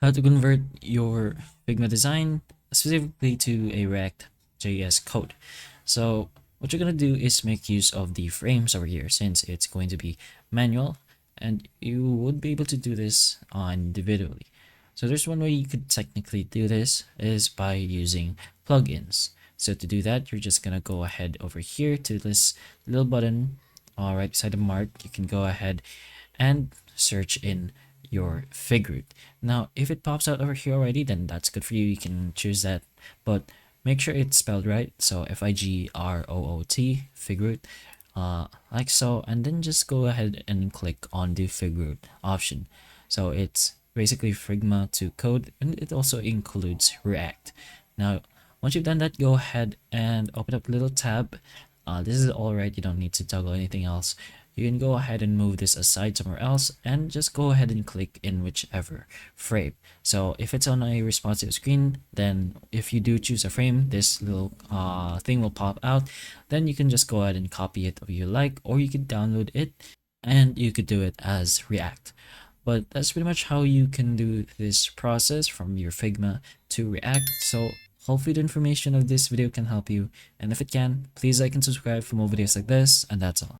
How to convert your Figma design specifically to a ReactJS code. So what you're going to do is make use of the frames over here, since it's going to be manual, and you would be able to do this individually. So there's one way you could technically do this is by using plugins. So to do that, you're just going to go ahead over here to this little button right beside the mark. You can go ahead and search in your Figroot. Now, if it pops out over here already, then that's good for you. You can choose that, but make sure it's spelled right. So Figroot, Figroot, like so, and then just go ahead and click on the Figroot option. So it's basically Figma to code, and it also includes React. Now, once you've done that, go ahead and open up a little tab. This is all right. You don't need to toggle anything else. You can go ahead and move this aside somewhere else and just go ahead and click in whichever frame. So if it's on a responsive screen, then if you do choose a frame, this little thing will pop out. Then you can just go ahead and copy it if you like, or you could download it and you could do it as React. But that's pretty much how you can do this process from your Figma to React. So hopefully the information of this video can help you, and if it can, please like and subscribe for more videos like this, and that's all.